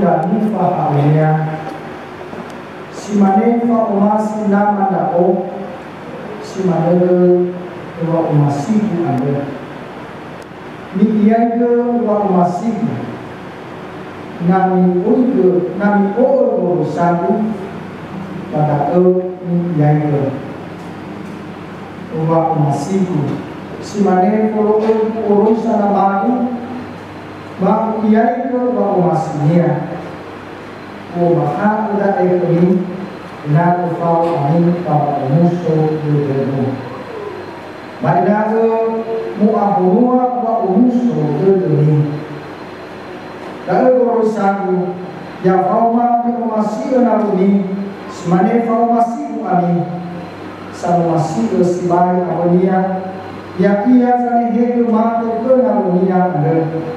dari fahamnya si mane fa umasi nama dao si mane wa umasi ku anda ni iya ke wa umasi nami uiku nami o satu pada ni iya ke wa umasi ku si mane kalau urusan nama Bang iya itu bang masnya, maka udah ini nak kau amin kau musuh dulu. Baiklah muabuah kau musuh dulu. Kalau urusan yang kau masih nabi, semane kau masih amin, sama masih sibai awalnya, yang ia jadi hidup mati ke nabinya ada.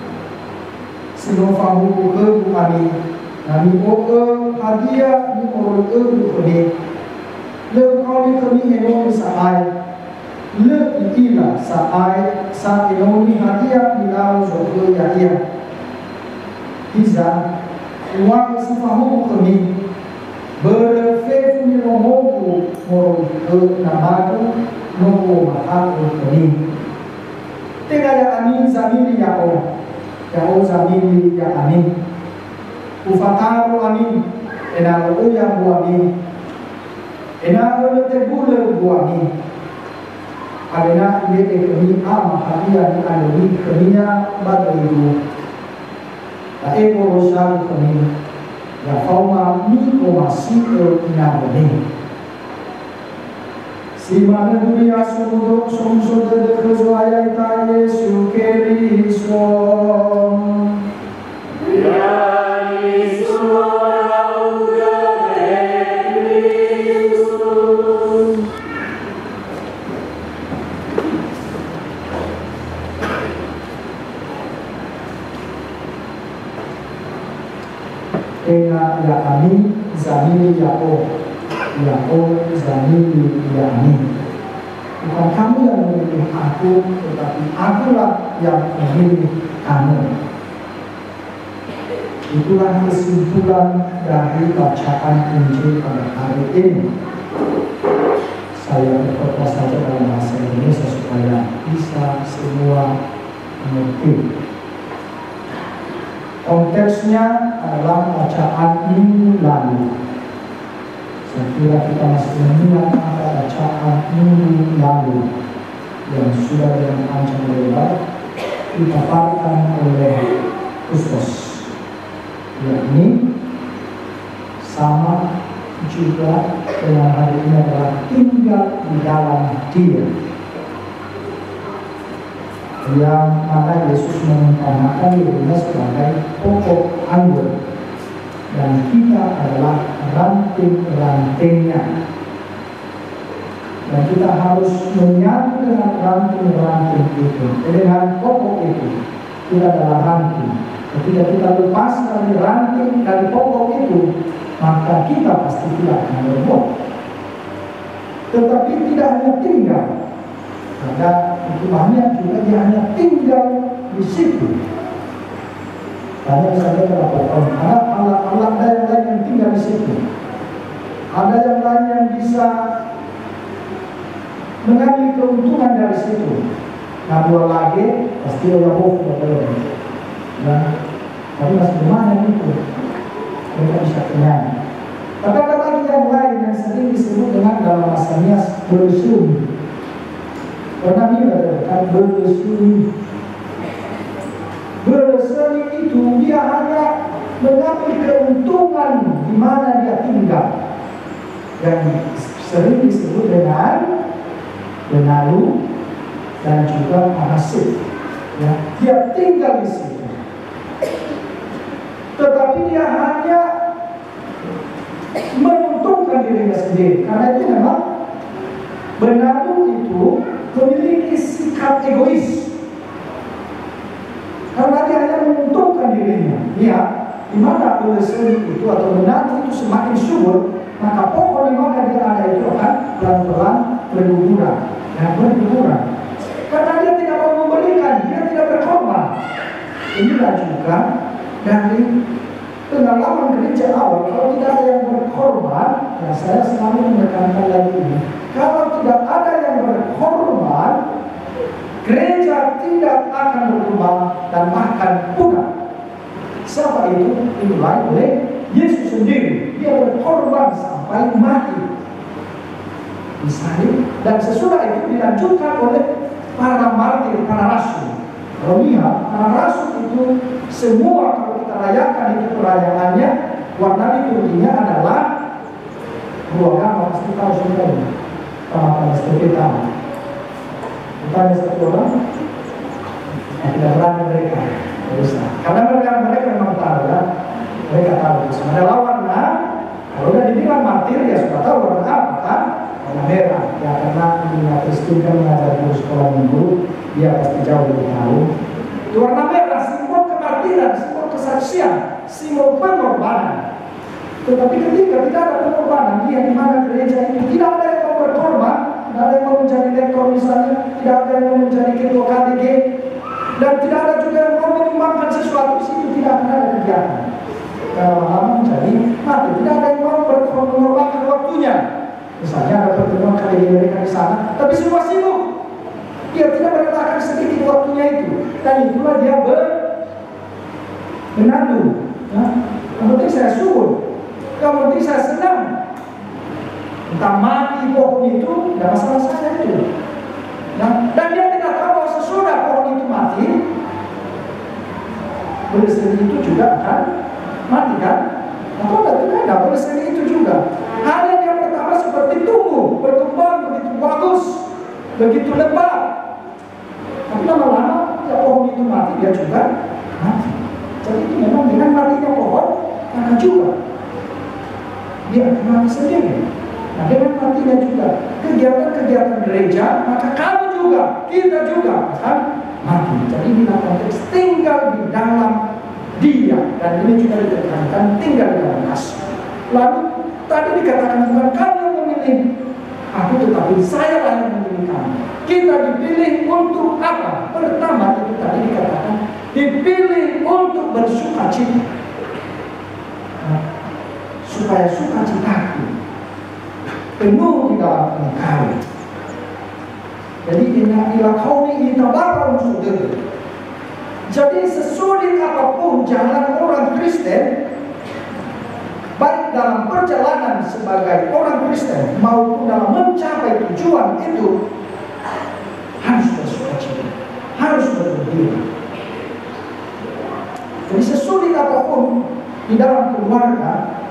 Sino fahu ke kami nami oke hadiah ni orang ke kami le kau ni kami eno saai le ila saai sa eno ni hadiah ni lau zoke ya ia hiza uang sifahu kami berfefu ni romoku moro ke namaku nopo mahaku kami tengah ya amin zamini ya Allah Yao zamini ya amin ufataru amin enalo uya bu amin enalo tegule bu amin alena ile kami ama hadia ni aleni kaminya badaidu la eko rosal kami ya fauma ni komasi inabeni si mana dunia sumudok sumsud de kezuaya ita Yesu Kristo ya Yesu lauda Kristo Ena ya kami zamini ya zamini ya amin. Bukan kamu yang memilih aku, tetapi akulah yang memilih kamu. Itulah kesimpulan dari bacaan Injil pada hari ini. Saya berkata saja dalam bahasa Indonesia supaya bisa semua mengerti. Konteksnya adalah bacaan minggu lalu. Saya kira kita masih mengingat apa bacaan minggu lalu yang sudah dengan panjang lebar dipaparkan oleh Kristus, yakni sama juga dengan hari ini adalah tinggal di dalam Dia, yang mana Yesus mengumpamakan dirinya sebagai pokok anggur dan kita adalah ranting-rantingnya, dan kita harus menyatu dengan ranting-ranting itu, dengan pokok itu. Kita adalah ranting. Ketika kita lepas dari ranting, dari pokok itu, maka kita pasti tidak akan berbuah. Tetapi tidak hanya tinggal, ada itu banyak juga dia hanya tinggal di situ. Banyak misalnya berapa tahun, anak-anak yang lain yang tinggal di situ. Ada yang lain yang bisa mengambil keuntungan dari situ. Nah, dua lagi pasti orang betul. Nah, tapi masih gimana itu? Mereka bisa kenyang. Tapi ada lagi yang lain yang sering disebut dengan dalam bahasanya bersumi. Pernah lihat kan bersumi? Bersemi itu dia hanya mengambil keuntungan di mana dia tinggal, yang sering disebut dengan benalu dan juga hasil. Ya, dia tinggal di situ, tetapi dia hanya menguntungkan dirinya sendiri. Karena itu memang benalu itu memiliki sikap egois. Karena dia hanya menguntungkan dirinya. Lihat, di mana bersemi itu atau benalu itu semakin subur, maka pokok di mana dia ada itu akan pelan-pelan berguguran. Karena dia tidak mau memberikan, dia tidak berkorban. Inilah juga dari pengalaman ya saya selalu menekankan lagi ini, kalau tidak ada yang berkorban, gereja tidak akan berkembang dan akan punah. Siapa itu? Dimulai oleh Yesus sendiri. Dia berkorban sampai mati, disalib, dan sesudah itu dilanjutkan oleh para martir, para rasul. Kalau lihat, para rasul itu semua, kalau kita rayakan itu perayaannya, warna liturginya adalah dua gambar. Pasti tahu semua ini. Sama-sama seperti tahu. Tanya satu orang, tidak berani mereka. Karena mereka memang tahu ya, mereka tahu. Adalah warna, kalau sudah dibilang martir ya sudah tahu warna apa kan? Warna merah. Ya karena Ibu Kristin kan mengajar di sekolah minggu, dia pasti jauh lebih tahu. Itu warna merah, simbol kemartiran, simbol kesaksian, simbol pengorbanan. Tetapi ketika tidak ada pengorbanan, dia di mana gereja itu tidak ada yang mau berkorban, tidak ada yang mau menjadi lektor misalnya, tidak ada yang mau menjadi ketua KDG, dan tidak ada juga yang mau menyumbangkan sesuatu, di situ tidak akan ada kegiatan. Kalau lama menjadi mati, tidak ada yang mau mengorbankan waktunya. Misalnya ada pertemuan KDG mereka di sana, tapi semua sibuk. Dia tidak merelakan sedikit waktunya itu, dan itulah dia menandu. Yang penting saya subur, yang penting saya senang. Entah mati pohon itu, tidak masalah saya itu. Dan dia tidak tahu bahwa sesudah pohon itu mati, berseri itu juga akan mati kan? Atau tidak berseri itu juga. Hal yang pertama seperti tumbuh, berkembang begitu bagus, begitu lebat. Tapi lama-lama ya pohon itu mati, dia juga mati. Jadi itu memang dengan matinya pohon akan juga dia akan mati sendiri. Nah dengan matinya juga kegiatan-kegiatan gereja, maka kamu juga, kita juga akan mati. Jadi ini konteks tinggal di dalam dia, dan ini juga ditekankan tinggal di dalam kasih. Lalu tadi dikatakan bukan kamu yang memilih aku, tetapi saya lah yang memilih kamu. Kita dipilih untuk apa? Pertama itu tadi dikatakan dipilih untuk bersukacita, supaya sukacitaku penuh di dalam engkau. Jadi ila qaumi itabarau saudara. Jadi sesulit apapun jalan orang Kristen, baik dalam perjalanan sebagai orang Kristen maupun dalam mencapai tujuan itu, harus bersukacita, harus bergembira. Jadi sesulit apapun di dalam keluarga,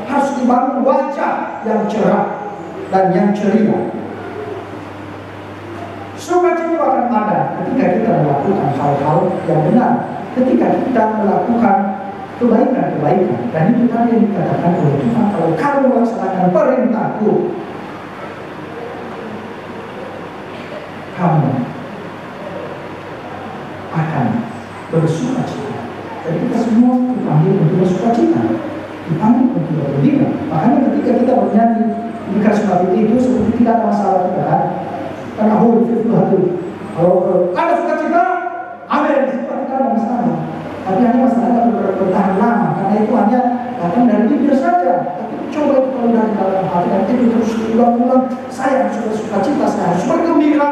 harus dibangun wajah yang cerah dan yang ceria. Sukacita akan ada ketika kita melakukan hal-hal yang benar, ketika kita melakukan kebaikan-kebaikan. Dan itu tadi yang dikatakan oleh Tuhan, kalau kamu melaksanakan perintahku, kamu akan bersukacita. Jadi kita semua dipanggil untuk bersukacita, dipanggil untuk bergembira. Makanya ketika kita bernyanyi di karismatik itu seperti tidak ada masalah kita kan? Karena kalau ada sukacita, amin, sukacita tidak ada masalah. Tapi hanya masalahnya bertahan lama, karena itu hanya datang dari bibir saja. Tapi coba itu kalau dari dalam hati, dan itu terus ulang-ulang, saya harus bersukacita, saya harus bergembira,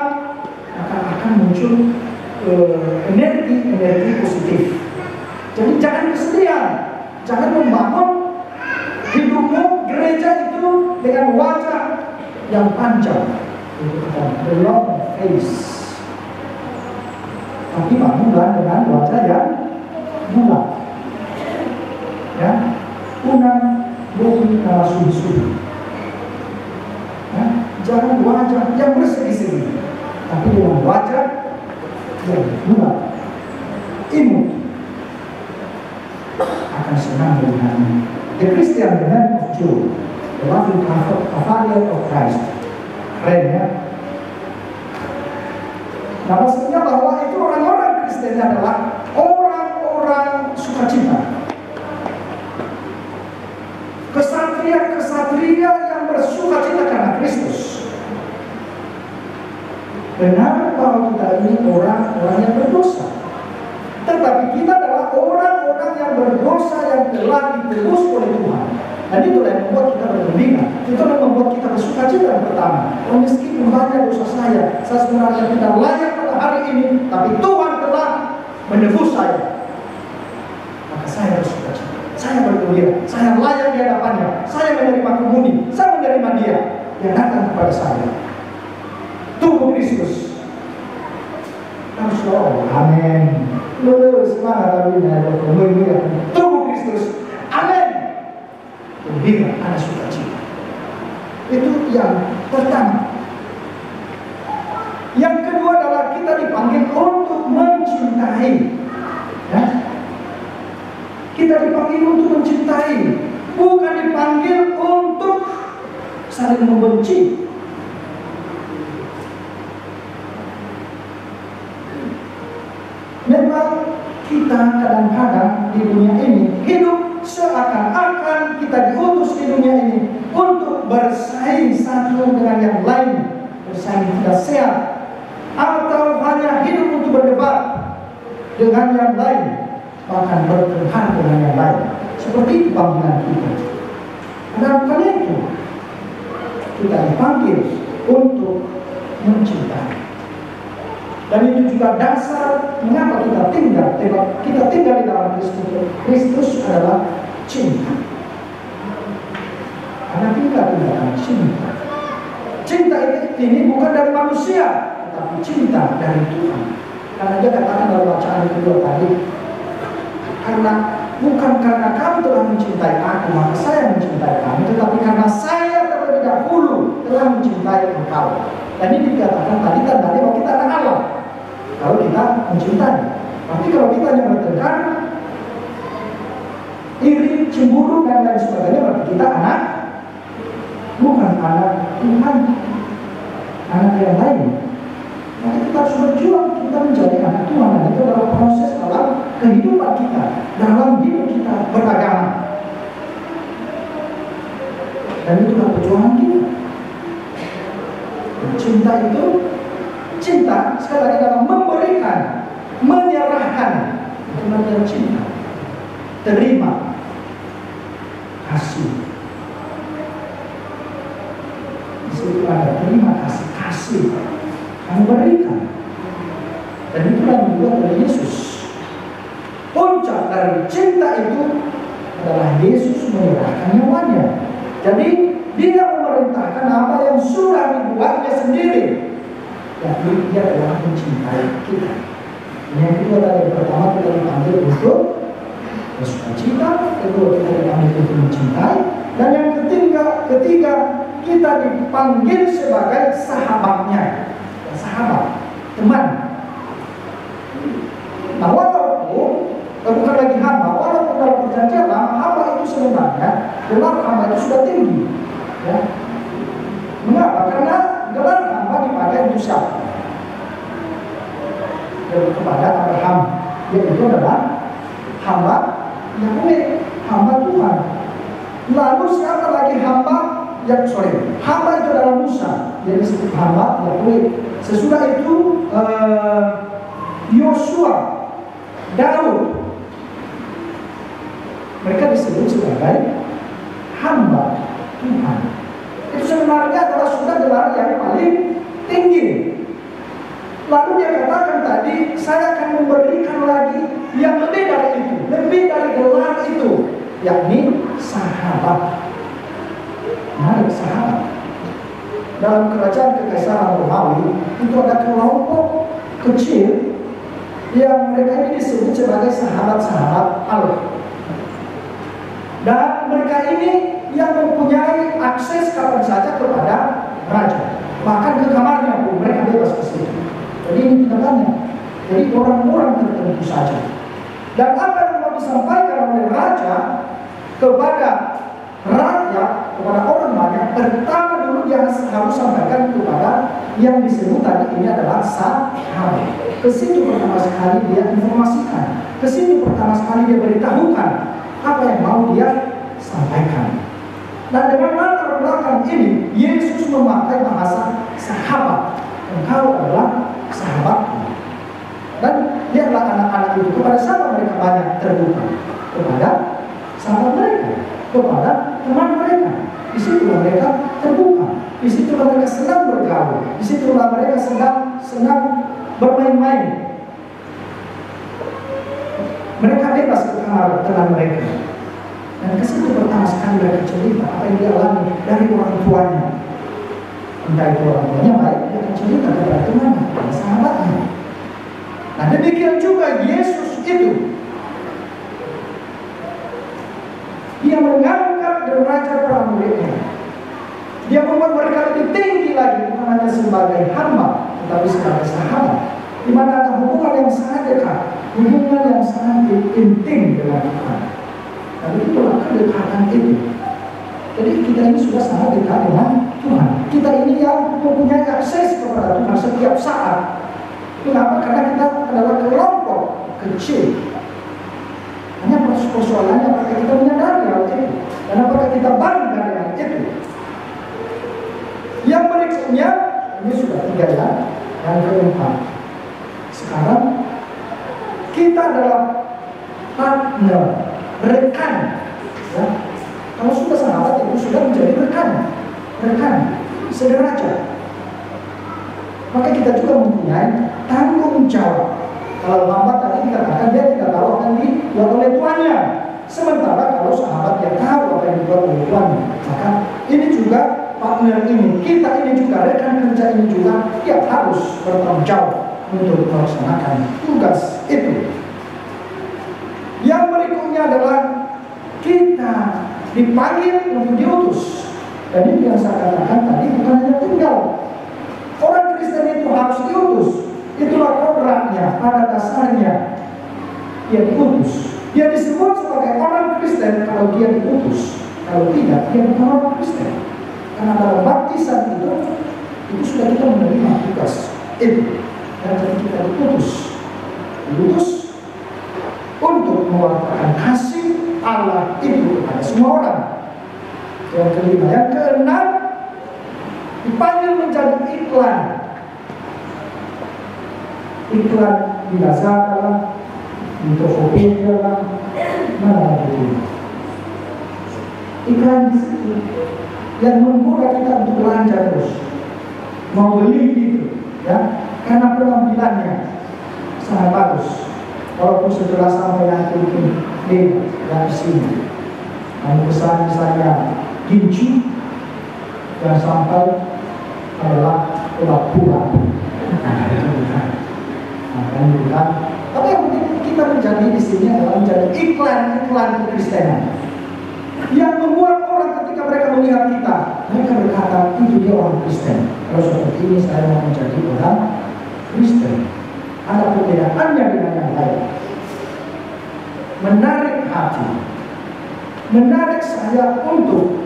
maka akan muncul energi positif. Jadi jangan kesedihan, jangan membangun hidupmu gereja itu dengan wajah yang panjang, the long face. Tapi bangunlah dengan wajah yang bulat, ya, unang bumi kala suhi-suhi. Ya, jangan wajah yang bersegi-segi, tapi dengan wajah yang bulat, imut. Akan senang melihatnya. The Christian man of Joy, the loving cavalier of Christ. Keren ya. Nah maksudnya bahwa itu orang-orang Kristen adalah orang-orang sukacita, kesatria-kesatria yang bersukacita karena Kristus. Benar bahwa kita ini orang-orang yang berdosa, tetapi kita adalah orang-orang yang berdosa yang telah ditebus oleh Tuhan. Dan itulah yang membuat kita bergembira. Itulah yang membuat kita bersuka cita yang pertama. Meskipun banyak dosa saya sebenarnya tidak layak pada hari ini, tapi Tuhan telah menebus saya. Maka saya bersuka cita, saya bergembira, saya layak di hadapannya, saya menerima kemudi, saya menerima Dia yang datang kepada saya. Tubuh Kristus. Amin. Lulus semangat kami tubuh Kristus. Amin. Gembira, ada sukacita. Itu yang pertama. Yang kedua adalah kita dipanggil untuk mencintai. Ya? Kita dipanggil untuk mencintai, bukan dipanggil untuk saling membenci. Memang kita kadang-kadang di dunia ini hidup seakan-akan kita diutus di dunia ini untuk bersaing satu dengan yang lain, bersaing tidak sehat, atau hanya hidup untuk berdebat dengan yang lain, bahkan bertengkar dengan yang lain. Seperti itu panggilan kita. Dan bukan itu, kita dipanggil untuk mencintai. Dan itu juga dasar mengapa kita tinggal di dalam Kristus. Kristus adalah cinta. Karena tinggal di dalam cinta. Cinta ini bukan dari manusia, tetapi cinta dari Tuhan. Karena dia katakan dalam bacaan kedua tadi, bukan karena kamu telah mencintai aku, maka saya mencintai kamu, tetapi karena saya terlebih dahulu telah mencintai engkau. Dan ini dikatakan tadi tandanya bahwa kita anak Allah. Kalau kita mencintai, tapi kalau kita hanya bertengkar, iri, cemburu dan lain sebagainya, berarti kita anak, bukan anak Tuhan, anak yang lain. Maka kita harus berjuang kita menjadi anak Tuhan, dan itu adalah proses dalam kehidupan kita, dalam hidup kita beragama. Dan itulah perjuangan kita. Cinta itu, cinta sekali lagi dalam memberikan, menyerahkan. Itu namanya cinta. Terima kasih. Di situ ada terima kasih, kasih. Kamu berikan. Dan itulah yang dibuat oleh Yesus. Puncak dari cinta itu adalah Yesus menyerahkan nyawanya. Jadi Dia memerintahkan apa yang sudah dibuatnya sendiri. Jadi Dia adalah mencintai kita. Yang kedua tadi, pertama kita dipanggil untuk bersukacita, kedua kita dipanggil untuk mencintai, dan yang ketiga kita dipanggil sebagai sahabatnya. Sahabat, teman. Nah, walaupun bukan lagi hamba, walaupun dalam perjanjian lama hamba itu sebenarnya gelar hamba itu sudah tinggi. Ya. Mengapa? Karena gelar hamba dipakai untuk siapa? Kepada Abraham, yaitu adalah hamba Yahweh, hamba Tuhan. Lalu siapa lagi hamba? Hamba itu adalah Musa, jadi disebut hamba Yahweh. Sesudah itu Yosua, Daud, mereka disebut sebagai hamba Tuhan. Itu sebenarnya adalah sudah gelar yang paling tinggi. Lalu dia katakan tadi, saya akan memberikan lagi yang lebih dari itu, lebih dari gelar itu, yakni sahabat. Nah, sahabat. Dalam kerajaan kekaisaran Romawi itu ada kelompok kecil yang mereka ini disebut sebagai sahabat-sahabat Allah. Dan mereka ini yang mempunyai akses kapan saja kepada raja, bahkan ke kamarnya pun mereka bebas ke situ. Jadi ini tindakannya. Jadi orang-orang tertentu saja. Dan apa yang mau disampaikan oleh raja kepada rakyat, kepada orang banyak, pertama dulu dia harus sampaikan kepada yang disebut tadi ini adalah sahabat. Ke situ pertama sekali dia informasikan, ke situ pertama sekali dia beritahukan apa yang mau dia sampaikan. Dan dengan latar belakang ini Yesus memakai bahasa sahabat. Engkau adalah sahabatku. Dan lihatlah anak-anak itu kepada siapa mereka banyak terbuka? Kepada sahabat mereka, kepada teman mereka. Di situlah mereka terbuka. Di situlah mereka senang bergaul. Di situlah mereka senang bermain-main. Mereka bebas ke kamar teman mereka. Dan ke situ pertama sekali mereka cerita apa yang dialami dari orang tuanya. Entah itu orang tuanya baik, dia akan cerita kepada temannya, kepada sahabatnya. Nah, demikian juga Yesus itu. Dia mengangkat derajat para muridnya. Dia membuat mereka lebih tinggi lagi, bukan hanya sebagai hamba, tetapi sebagai sahabat, di mana ada hubungan yang sangat dekat, hubungan yang sangat intim dengan Tuhan. Dan itulah kedekatan itu. Jadi kita ini sudah sangat dekat dengan Tuhan. Kita ini yang mempunyai akses kepada Tuhan setiap saat. Kenapa? Karena kita adalah kelompok kecil. Hanya persoalannya apakah kita menyadari hal itu, dan apakah kita bangga dengan itu. Yang berikutnya, ini sudah 3 ya. Yang keempat, sekarang kita adalah partner, rekan. Ya. Kalau sudah sahabat itu sudah menjadi rekan sederajat. Maka kita juga mempunyai tanggung jawab. Kalau hamba tadi dikatakan dia tidak tahu akan dibuat oleh tuannya. Sementara kalau sahabat dia tahu apa yang dibuat oleh tuannya. Maka ini juga partner ini, kita ini juga, rekan kerja ini juga, dia harus bertanggung jawab untuk melaksanakan tugas itu. Yang berikutnya adalah kita dipanggil untuk diutus. Dan ini yang saya katakan tadi bukan hanya tinggal. Orang Kristen itu harus diutus. Itulah kodratnya, pada dasarnya dia diutus. Dia disebut sebagai orang Kristen kalau dia diutus. Kalau tidak, dia bukan orang Kristen. Karena dalam baptisan itu sudah kita menerima tugas itu. Dan jadi kita diutus untuk mewartakan kasih Allah itu kepada semua orang. Yang kelima, yang keenam, dipanggil menjadi iklan. Iklan di Lazada lah, di Tokopedia lah, mana lagi? Iklan di situ yang membuat kita untuk belanja terus, mau beli gitu, ya, karena penampilannya sangat bagus. Walaupun setelah sampai nanti mungkin dari sini, kami pesan misalnya gincu yang sampai adalah pura-pura. Tapi yang penting kita menjadi di sini adalah menjadi iklan kekristenan yang membuat orang ketika mereka melihat kita, mereka berkata itu dia orang Kristen. Kalau seperti ini saya mau menjadi orang Kristen. Ada perbedaannya dengan yang lain. Menarik hati, menarik saya untuk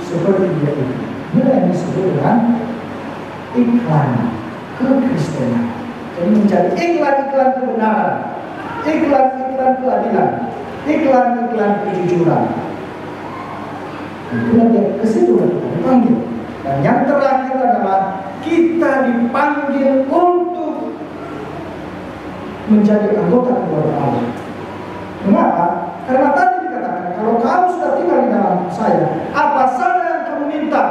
seperti dia itu. Ini yang disebut dengan iklan kekristenan. Jadi menjadi iklan-iklan kebenaran, iklan-iklan keadilan, iklan-iklan kejujuran. Itulah dia, ke situ kita dipanggil. Dan yang terakhir adalah kita dipanggil untuk menjadi anggota keluarga Allah. Mengapa? Karena tadi dikatakan kalau kamu sudah tinggal di dalam saya, apa saja yang kamu minta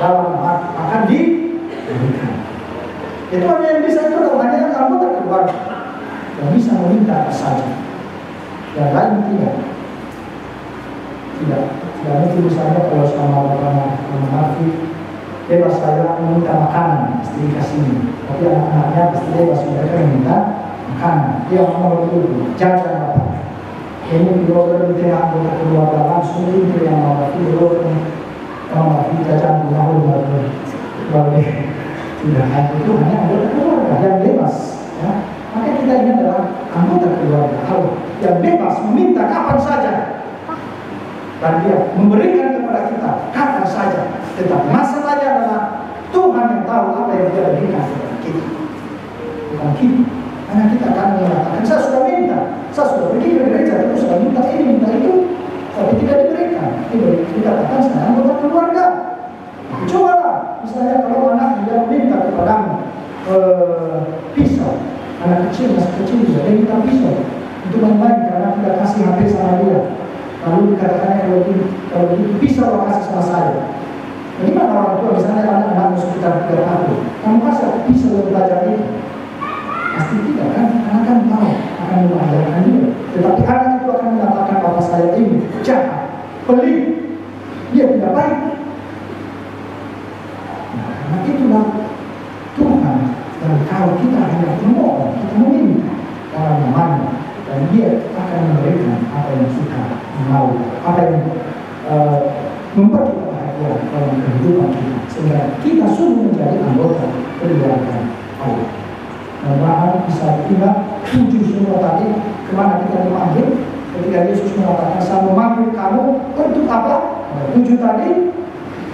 dalam akan diberikan. Itu hanya yang bisa itu adalah hanya yang anggota keluarga yang bisa meminta apa saja. Yang lain tidak. Tidak mungkin misalnya kalau sama orang Marfi bebas saya meminta makanan, pasti dikasih. Tapi anak-anaknya pasti bebas mereka meminta makanan. Dia mau itu jajan apa? Ini kalau di tengah anggota keluarga langsung itu yang mau Marfi jajan rumah baru tidak itu hanya anggota keluarga yang bebas. Ya. Maka kita ini adalah anggota keluarga Allah yang bebas meminta kapan saja. Dan dia memberikan kepada kita kapan saja. Tetapi masalahnya adalah Tuhan yang tahu apa yang dia berikan kepada kita, bukan kita. Karena kita akan mengatakan saya sudah minta, saya sudah pergi ke gereja, terus saya minta ini, minta itu, tapi tidak diberikan. Dikatakan saya anggota keluarga. Cobalah, misalnya kalau anak dia minta kepadamu pisau, anak kecil masih kecil juga dia minta pisau untuk main-main karena tidak kasih HP sama dia. Lalu dikatakan kalau begitu pisahlah kasih sama saya. Bagaimana orang tua misalnya anak-anakmu sekitar 3 tahun, kamu kasih bisa belajar itu? Pasti tidak kan? Anak kan tahu akan mengajarkan dia. Tetapi anak itu akan mengatakan bapak saya ini jahat, pelit, dia tidak baik. Nah, karena itulah Tuhan. Dan kalau kita hanya memohon, kita meminta dalam namanya, dan dia akan memberikan apa yang kita mau, apa yang membuat kita bahagia dalam kehidupan kita, sehingga kita sungguh menjadi anggota keluarga Allah. Mudah-mudahan bisa diingat 7 semua tadi kemana kita dipanggil. Ketika Yesus mengatakan saya memanggil kamu untuk apa? 7 tadi.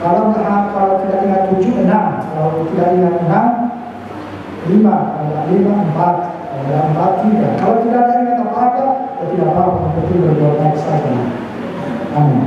Kalau tidak ingat 7, 6. Kalau tidak ingat 6, 5. Kalau tidak 5, 4. Kalau tidak 4, 3. Kalau tidak ada ingat apa-apa, tidak apa-apa, berarti berbuat baik saja. Amin.